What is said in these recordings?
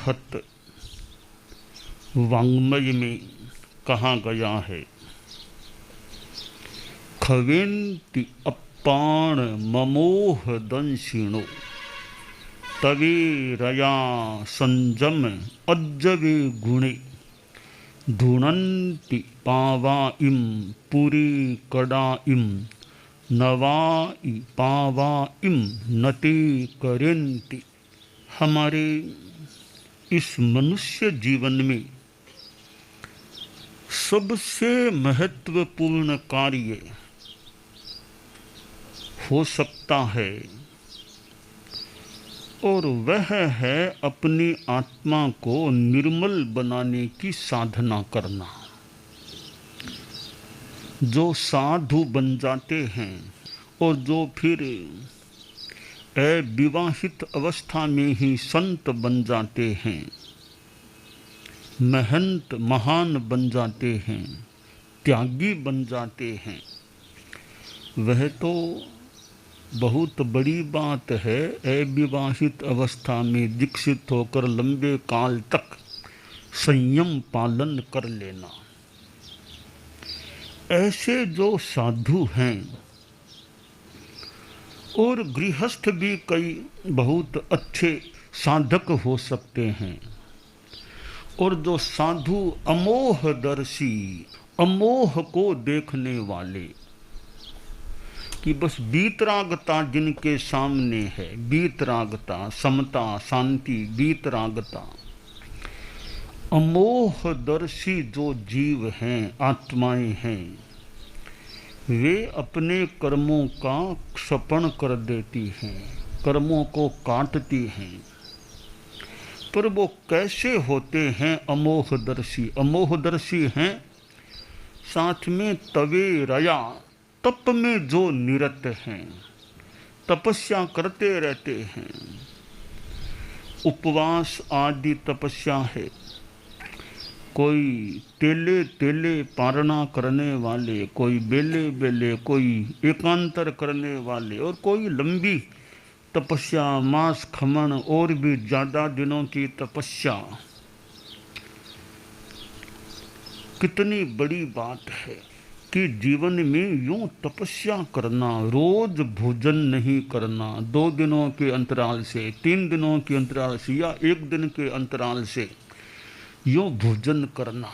बृहत वाङ्मय में कहा गया है, खवेन्ति अप्पाण ममोह दंशिणो तवे रया संजम अज्जवे गुणे धुनन्ति पावा इम पुरी कड़ा इम नवाई पावा इम नते करेन्ति। हमारे इस मनुष्य जीवन में सबसे महत्वपूर्ण कार्य हो सकता है और वह है अपनी आत्मा को निर्मल बनाने की साधना करना। जो साधु बन जाते हैं और जो फिर अविवाहित अवस्था में ही संत बन जाते हैं, महंत महान बन जाते हैं, त्यागी बन जाते हैं, वह तो बहुत बड़ी बात है। अविवाहित अवस्था में दीक्षित होकर लंबे काल तक संयम पालन कर लेना। ऐसे जो साधु हैं और गृहस्थ भी कई बहुत अच्छे साधक हो सकते हैं, और जो साधु अमोहदर्शी, अमोह को देखने वाले, कि बस वीतरागता जिनके सामने है, वीतरागता, समता, शांति, वीतरागता, अमोहदर्शी जो जीव हैं, आत्माएं हैं, वे अपने कर्मों का क्षपण कर देती हैं, कर्मों को काटती हैं। पर वो कैसे होते हैं अमोहदर्शी? अमोहदर्शी हैं साथ में तवे रया, तप में जो निरत हैं, तपस्या करते रहते हैं। उपवास आदि तपस्या है, कोई तेले तेले पारणा करने वाले, कोई बेले बेले, कोई एकांतर करने वाले, और कोई लंबी तपस्या, मास खमन और भी ज़्यादा दिनों की तपस्या। कितनी बड़ी बात है कि जीवन में यूं तपस्या करना, रोज भोजन नहीं करना, 2 दिनों के अंतराल से, 3 दिनों के अंतराल से या 1 दिन के अंतराल से यूं भोजन करना।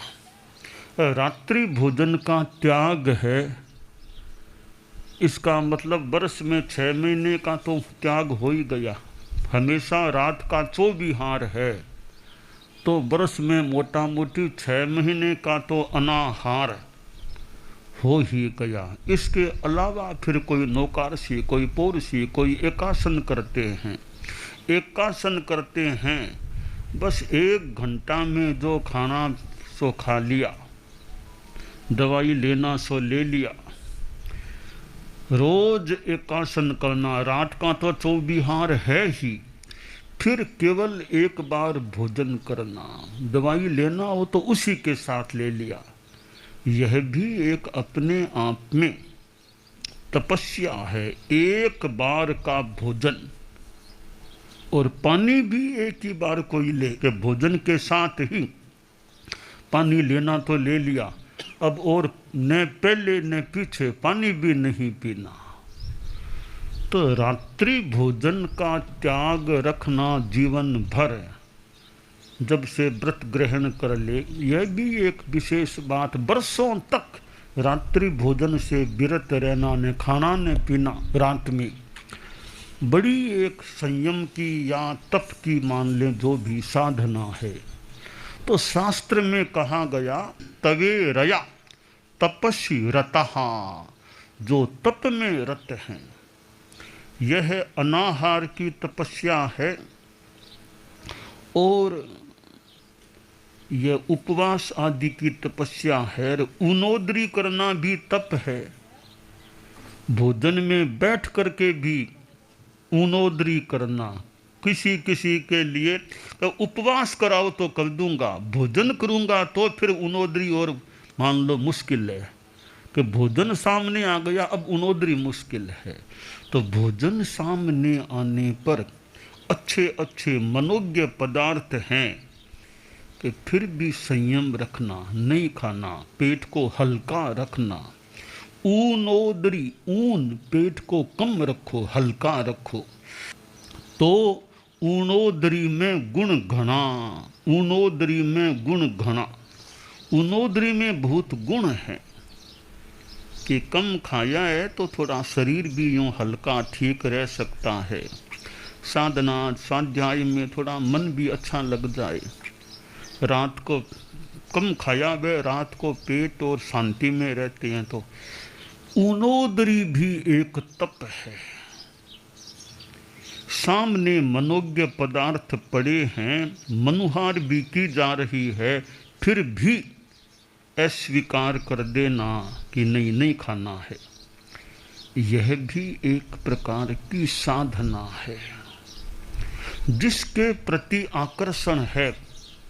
रात्रि भोजन का त्याग है, इसका मतलब वर्ष में 6 महीने का तो त्याग हो ही गया। हमेशा रात का चौविहार है तो वर्ष में मोटा मोटी 6 महीने का तो अनाहार हो ही गया। इसके अलावा फिर कोई नौकारसी, कोई पौरसी, कोई एकासन करते हैं। एकासन करते हैं, बस 1 घंटा में जो खाना सो खा लिया, दवाई लेना सो ले लिया। रोज एकासन करना, रात का तो चौविहार है ही, फिर केवल 1 बार भोजन करना, दवाई लेना हो तो उसी के साथ ले लिया। यह भी एक अपने आप में तपस्या है। 1 बार का भोजन, और पानी भी 1 ही बार कोई ले, कि भोजन के साथ ही पानी लेना तो ले लिया, अब और न पहले न पीछे पानी भी नहीं पीना। तो रात्रि भोजन का त्याग रखना जीवन भर, जब से व्रत ग्रहण कर ले, यह भी एक विशेष बात। बरसों तक रात्रि भोजन से विरत रहना, न खाना न पीना रात में, बड़ी एक संयम की या तप की मान लें जो भी साधना है। तो शास्त्र में कहा गया तवे रया तपस्वी रतहा, जो तप में रत हैं। यह अनाहार की तपस्या है और यह उपवास आदि की तपस्या है। ऊनोदरी करना भी तप है। भोजन में बैठ करके भी ऊनोदरी करना, किसी किसी के लिए तो उपवास कराओ तो कर दूंगा, भोजन करूंगा तो फिर ऊनोदरी और मान लो मुश्किल है कि भोजन सामने आ गया, अब ऊनोदरी मुश्किल है। तो भोजन सामने आने पर अच्छे अच्छे मनोज्ञ पदार्थ हैं कि फिर भी संयम रखना, नहीं खाना, पेट को हल्का रखना। ऊनोदरी, ऊन पेट को कम रखो, हल्का रखो। तो ऊनोदरी में गुण घना, ऊनोदरी में गुण घना। ऊनोदरी में बहुत गुण है कि कम खाया है तो थोड़ा शरीर भी यूँ हल्का ठीक रह सकता है। साधना स्वाध्याय में थोड़ा मन भी अच्छा लग जाए। रात को कम खाया वे रात को पेट और शांति में रहते हैं। तो ऊनोदरी भी एक तप है। सामने मनोज्ञ पदार्थ पड़े हैं, मनुहार भी की जा रही है, फिर भी अस्वीकार कर देना कि नहीं नहीं खाना है, यह भी एक प्रकार की साधना है। जिसके प्रति आकर्षण है,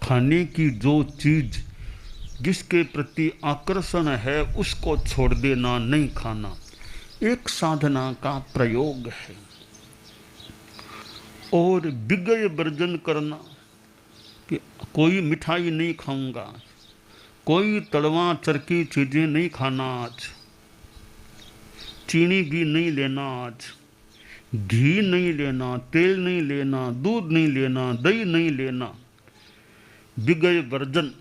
खाने की जो चीज जिसके प्रति आकर्षण है उसको छोड़ देना, नहीं खाना, एक साधना का प्रयोग है। और विगय वर्जन करना कि कोई मिठाई नहीं खाऊंगा, कोई तलवा चरकी चीज़ें नहीं खाना, आज चीनी भी नहीं लेना, आज घी नहीं लेना, तेल नहीं लेना, दूध नहीं लेना, दही नहीं लेना, विगय वर्जन।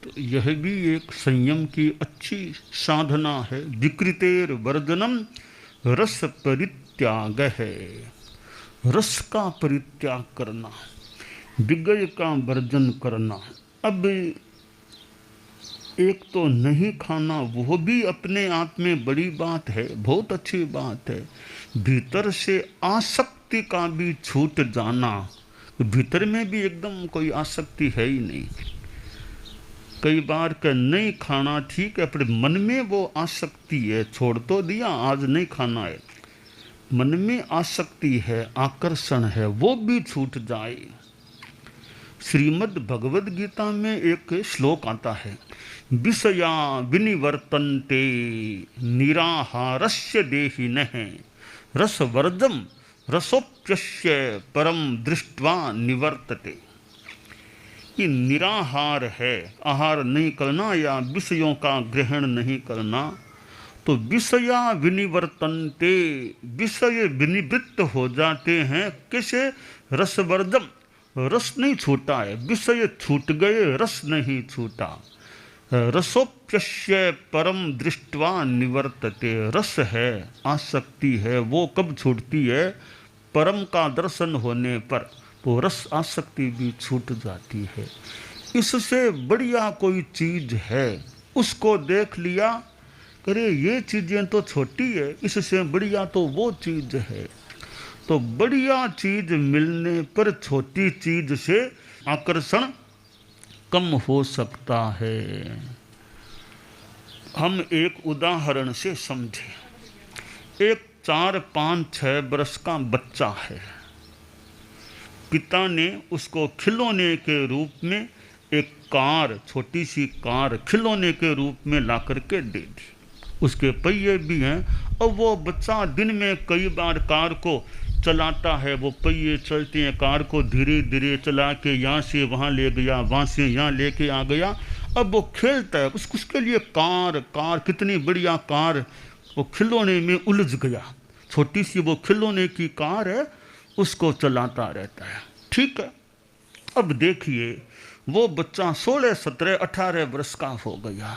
तो यह भी एक संयम की अच्छी साधना है। विकृतेर वर्जनम रस परित्याग है, रस का परित्याग करना, विगय का वर्जन करना। अब एक तो नहीं खाना, वो भी अपने आप में बड़ी बात है, बहुत अच्छी बात है। भीतर से आसक्ति का भी छूट जाना, भीतर में भी एकदम कोई आसक्ति है ही नहीं। कई बार का नहीं खाना ठीक है, पर मन में वो आसक्ति है, छोड़ तो दिया आज नहीं खाना है, मन में आसक्ति है, आकर्षण है, वो भी छूट जाए। श्रीमद् भगवद गीता में एक श्लोक आता है, विषया विनिवर्तन्ते निराहारस्य देहिनः रसवर्जम रसोप्यस्य परम दृष्ट्वा निवर्तते। कि निराहार है, आहार नहीं करना या विषयों का ग्रहण नहीं करना, तो विषया विनिवर्तन्ते, विषय विनिवृत्त हो जाते हैं। कैसे? रसवर्जम, रस नहीं छूटा है, विषय छूट गए, रस नहीं छूटा। रसोप्यस्य परम दृष्ट्वा निवर्तते, रस है, आसक्ति है, वो कब छूटती है? परम का दर्शन होने पर वो रस आसक्ति भी छूट जाती है। इससे बढ़िया कोई चीज है, उसको देख लिया, अरे ये चीजें तो छोटी है, इससे बढ़िया तो वो चीज है। तो बढ़िया चीज मिलने पर छोटी चीज से आकर्षण कम हो सकता है। हम एक उदाहरण से समझें। एक 4, 5, 6 वर्ष का बच्चा है, पिता ने उसको खिलौने के रूप में एक कार, छोटी सी कार खिलौने के रूप में ला करके दे दी। उसके पहिए भी हैं, और वो बच्चा दिन में कई बार कार को चलाता है, वो पहिए चलते हैं, कार को धीरे धीरे चला के यहाँ से वहाँ ले गया, वहाँ से यहाँ लेके आ गया। अब वो खेलता है, उसके लिए कार कितनी बढ़िया कार, वो खिलौने में उलझ गया। छोटी सी वो खिलौने की कार है, उसको चलाता रहता है। ठीक है, अब देखिए वो बच्चा 16, 17, 18 वर्ष का हो गया।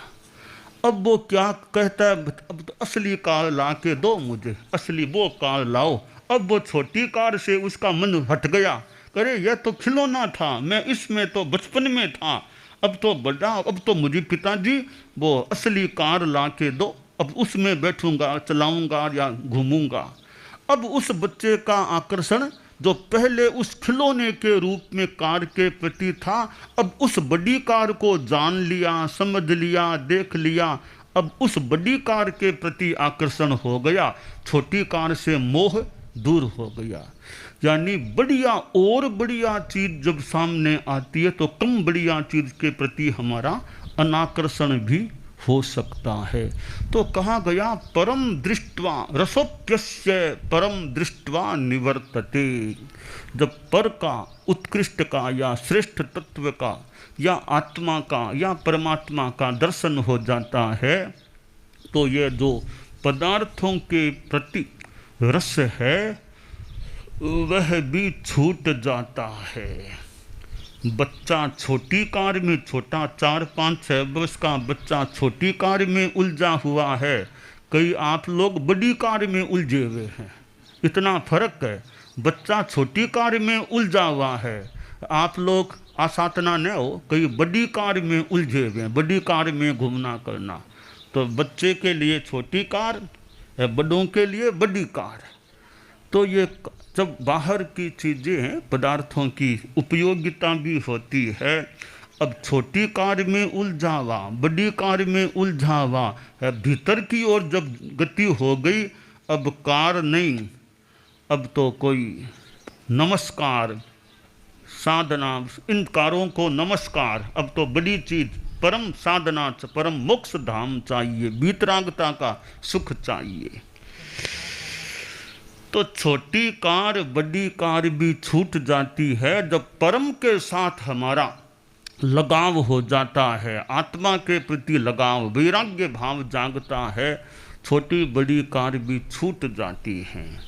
अब वो क्या कहता है, अब तो असली कार ला के दो मुझे, असली वो कार लाओ। अब वो छोटी कार से उसका मन हट गया, अरे यह तो खिलौना था, मैं इसमें तो बचपन में था, अब तो बड़ा, अब तो मुझे पिताजी वो असली कार ला के दो, अब उसमें बैठूंगा, चलाऊंगा या घूमूंगा। अब उस बच्चे का आकर्षण जो पहले उस खिलौने के रूप में कार के प्रति था, अब उस बड़ी कार को जान लिया, समझ लिया, देख लिया, अब उस बड़ी कार के प्रति आकर्षण हो गया, छोटी कार से मोह दूर हो गया। यानी बढ़िया और बढ़िया चीज जब सामने आती है तो कम बढ़िया चीज के प्रति हमारा अनाकर्षण भी हो सकता है। तो कहा गया परम दृष्ट्वा रसोप्यस्य परम दृष्ट्वा निवर्तते। जब पर का, उत्कृष्ट का या श्रेष्ठ तत्व का या आत्मा का या परमात्मा का दर्शन हो जाता है तो ये जो पदार्थों के प्रति रस है वह भी छूट जाता है। बच्चा छोटी कार में, छोटा 4-5-6 वर्ष का बच्चा छोटी कार में उलझा हुआ है, कई आप लोग बड़ी कार में उलझे हुए हैं, इतना फर्क है। बच्चा छोटी कार में उलझा हुआ है, आप लोग आसातना न हो, कई बड़ी कार में उलझे हुए हैं, बड़ी कार में घूमना करना। तो बच्चे के लिए छोटी कार, बड़ों के लिए बड़ी कार। तो ये जब बाहर की चीज़ें हैं, पदार्थों की उपयोगिता भी होती है। अब छोटी कार में उलझावा, बड़ी कार में उलझावा, भीतर की ओर जब गति हो गई, अब कार नहीं, अब तो कोई नमस्कार साधना, इन कारों को नमस्कार। अब तो बड़ी चीज़ परम साधना, परम मोक्ष धाम चाहिए, वीतरागता का सुख चाहिए। तो छोटी कार बड़ी कार भी छूट जाती है जब परम के साथ हमारा लगाव हो जाता है, आत्मा के प्रति लगाव, वैराग्य भाव जागता है, छोटी बड़ी कार भी छूट जाती हैं।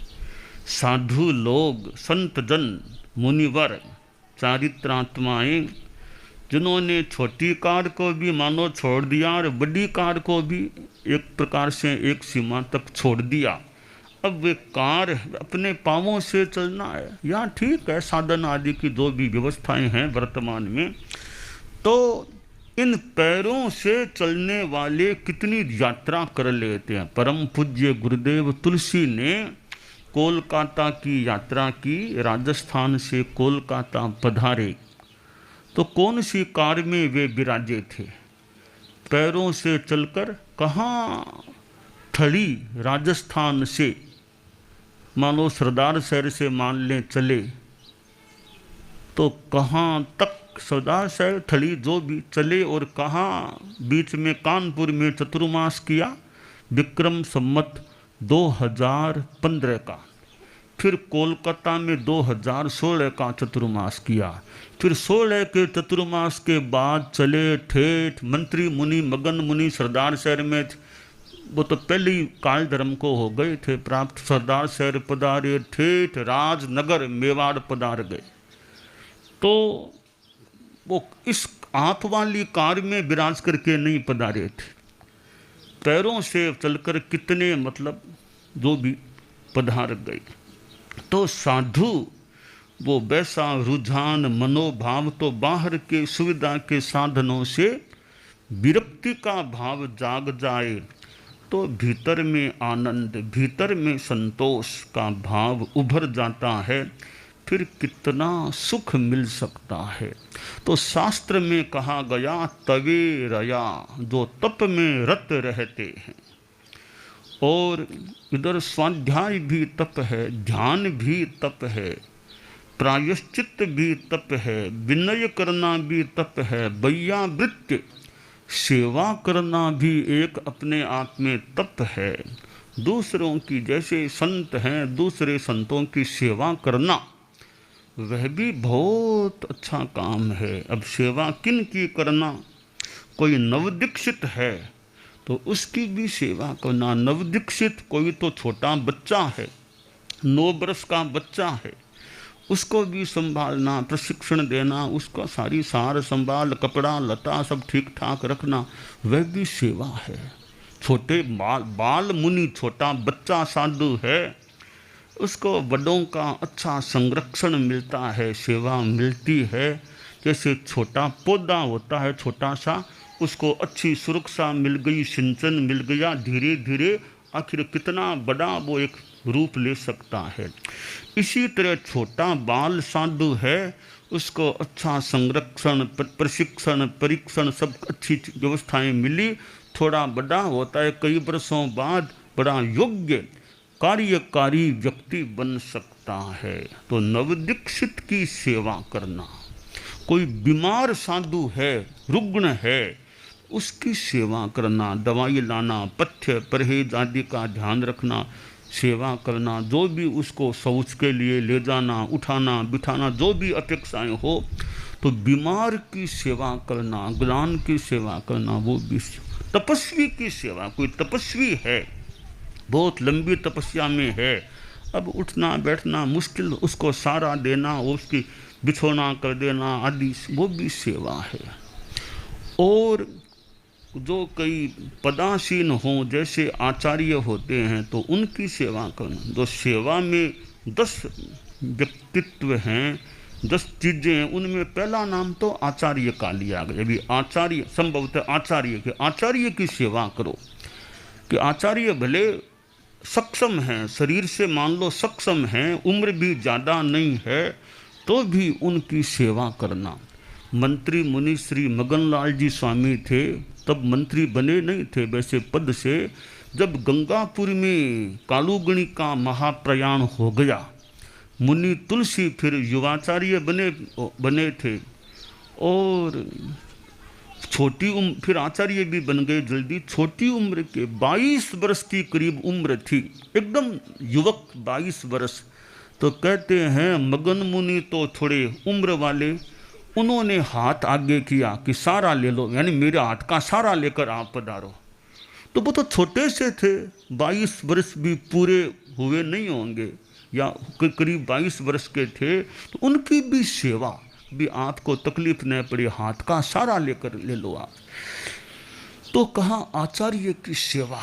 साधु लोग, संत जन, मुनिवर, चारित्रात्माएं, जिन्होंने छोटी कार को भी मानो छोड़ दिया और बड़ी कार को भी एक प्रकार से एक सीमा तक छोड़ दिया। अब वे कार अपने पाँवों से चलना है, या ठीक है साधन आदि की जो भी व्यवस्थाएं हैं वर्तमान में, तो इन पैरों से चलने वाले कितनी यात्रा कर लेते हैं। परम पूज्य गुरुदेव तुलसी ने कोलकाता की यात्रा की, राजस्थान से कोलकाता पधारे, तो कौन सी कार में वे विराजे थे? पैरों से चलकर कहाँ थड़ी राजस्थान से, मानो सरदार शहर से मान लें चले तो कहाँ तक सरदार शहर थड़ी जो भी चले, और कहाँ बीच में कानपुर में चतुर्मास किया, विक्रम संवत 2015 का, फिर कोलकाता में 2016 का चतुर्मास किया, फिर 16 के चतुर्मास के बाद चले ठेठ मंत्री मुनि मगन मुनि सरदार शहर में, वो तो पहले ही काल धर्म को हो गए थे प्राप्त, सरदार शहर पधारे, ठेठ राजनगर मेवाड़ पधार गए। तो वो इस आप वाली कार में विराज करके नहीं पधारे थे, पैरों से चलकर कितने मतलब जो भी पधार गए। तो साधु वो वैसा रुझान मनोभाव, तो बाहर के सुविधा के साधनों से विरक्ति का भाव जाग जाए तो भीतर में आनंद, भीतर में संतोष का भाव उभर जाता है, फिर कितना सुख मिल सकता है। तो शास्त्र में कहा गया तवे रया, जो तप में रत रहते हैं, और इधर स्वाध्याय भी तप है, ध्यान भी तप है, प्रायश्चित भी तप है, विनय करना भी तप है, वैयावृत्ति सेवा करना भी एक अपने आप में तप है। दूसरों की, जैसे संत हैं, दूसरे संतों की सेवा करना वह भी बहुत अच्छा काम है। अब सेवा किन की करना, कोई नवदीक्षित है तो उसकी भी सेवा करना। नवदीक्षित कोई तो छोटा बच्चा है, 9 वर्ष का बच्चा है, उसको भी संभालना, प्रशिक्षण देना, उसका सारी सार संभाल, कपड़ा लता सब ठीक ठाक रखना, वह भी सेवा है। छोटे बाल मुनि, छोटा बच्चा साधु है, उसको बड़ों का अच्छा संरक्षण मिलता है, सेवा मिलती है। जैसे छोटा पौधा होता है छोटा सा, उसको अच्छी सुरक्षा मिल गई, सिंचन मिल गया, धीरे धीरे आखिर कितना बड़ा वो एक रूप ले सकता है। इसी तरह छोटा बाल साधु है, उसको अच्छा संरक्षण, प्रशिक्षण, परीक्षण सब अच्छी व्यवस्थाएं मिली, थोड़ा बड़ा होता है, कई वर्षों बाद बड़ा योग्य कार्यकारी व्यक्ति बन सकता है। तो नवदीक्षित की सेवा करना, कोई बीमार साधु है, रुग्ण है, उसकी सेवा करना, दवाई लाना, पथ्य परहेज आदि का ध्यान रखना, सेवा करना, जो भी उसको शौच के लिए ले जाना, उठाना, बिठाना, जो भी अपेक्षाएं हो, तो बीमार की सेवा करना, ग्लान की सेवा करना, वो भी तपस्वी की सेवा। कोई तपस्वी है, बहुत लंबी तपस्या में है, अब उठना बैठना मुश्किल, उसको सहारा देना, उसकी बिछोना कर देना आदि, वो भी सेवा है। और जो कई पदासीन हों, जैसे आचार्य होते हैं, तो उनकी सेवा करना। जो सेवा में 10 व्यक्तित्व हैं, 10 चीज़ें हैं, उनमें पहला नाम तो आचार्य का लिया गया। अभी आचार्य, संभवतः आचार्य की सेवा करो, कि आचार्य भले सक्षम हैं, शरीर से मान लो सक्षम हैं, उम्र भी ज़्यादा नहीं है, तो भी उनकी सेवा करना। मंत्री मुनि श्री मगनलाल जी स्वामी थे, तब मंत्री बने नहीं थे वैसे पद से। जब गंगापुर में कालूगणी का महाप्रयाण हो गया, मुनि तुलसी फिर युवाचार्य बने थे, और छोटी उम्र, फिर आचार्य भी बन गए जल्दी। छोटी उम्र के 22 वर्ष की करीब उम्र थी, एकदम युवक 22 वर्ष। तो कहते हैं मगन मुनि तो थोड़े उम्र वाले, उन्होंने हाथ आगे किया कि सारा ले लो, यानी मेरे हाथ का सारा लेकर आप पधारो। तो वो तो छोटे से थे, 22 वर्ष भी पूरे हुए नहीं होंगे, या करीब 22 वर्ष के थे, तो उनकी भी सेवा भी, आपको तकलीफ न पड़े, हाथ का सारा लेकर ले लो आप। तो कहा आचार्य की सेवा,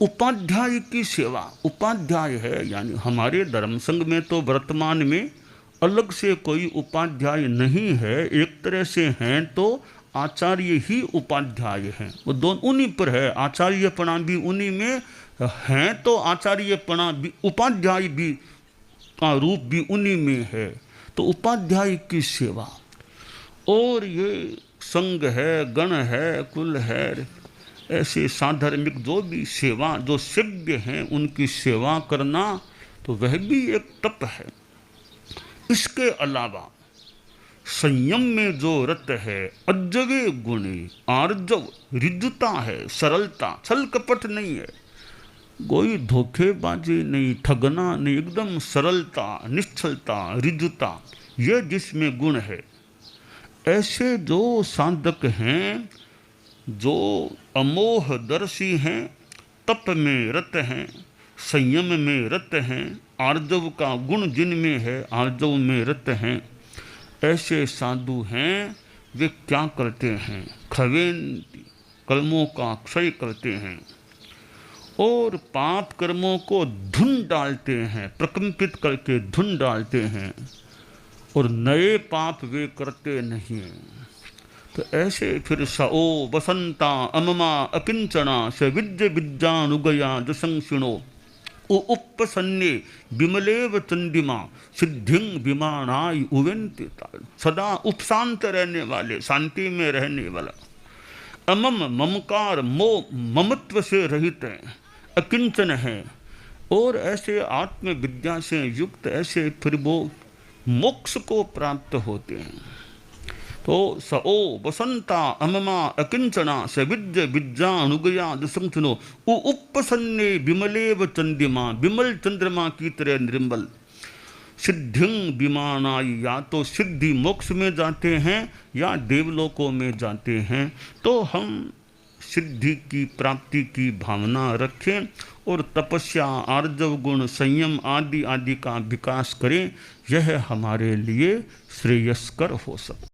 उपाध्याय की सेवा। उपाध्याय है, यानी हमारे धर्म संघ में तो वर्तमान में अलग से कोई उपाध्याय नहीं है, एक तरह से हैं तो आचार्य ही उपाध्याय हैं, वो दोनों उन्हीं पर है। आचार्यपणा भी उन्हीं में हैं, तो आचार्यपणा भी, उपाध्याय भी का रूप भी उन्हीं में है। तो उपाध्याय की सेवा, और ये संघ है, गण है, कुल है, ऐसे साधर्मिक जो भी सेवा, जो सभ्य हैं, उनकी सेवा करना, तो वह भी एक तप है। इसके अलावा संयम में जो रत है, अज्जवे गुणी, आर्जव, रिजुता है, सरलता, छल कपट नहीं है, कोई धोखेबाजी नहीं, ठगना नहीं, एकदम सरलता, निश्चलता, रिजुता, ये जिसमें गुण है। ऐसे जो साधक हैं, जो अमोहदर्शी हैं, तप में रत हैं, संयम में रत हैं, आर्जव का गुण जिनमें है, आर्जव में रत हैं, ऐसे साधु हैं। वे क्या करते हैं? खवेंती, कर्मों का क्षय करते हैं, और पाप कर्मों को धुन डालते हैं, प्रकंपित करके धुन डालते हैं, और नए पाप वे करते नहीं। तो ऐसे फिर सओ वसंता अममा अकिंचना स विद्य विद्यानुगया जसंक्षिणो उपसन्ने विमलेव चंदिमा सिद्धिं विमानाय उवेन्ति। सदा उपशांत रहने वाले, शांति में रहने वाला, अमम ममकार मोह ममत्व से रहित है, अकिंचन है, और ऐसे आत्मविद्या से युक्त, ऐसे फिर वो मोक्ष को प्राप्त होते हैं। तो सओ वसंता अममा अकिंचना स विद्य विद्या अनुगया दशंसनो उपसन्ने विमलेव चंद्रमा, विमल चंद्रमा की तरह निर्मल, सिद्धिं विमानाय, या तो सिद्धि मोक्ष में जाते हैं या देवलोकों में जाते हैं। तो हम सिद्धि की प्राप्ति की भावना रखें, और तपस्या, आर्जव गुण, संयम आदि आदि का विकास करें, यह हमारे लिए श्रेयस्कर हो सकता है।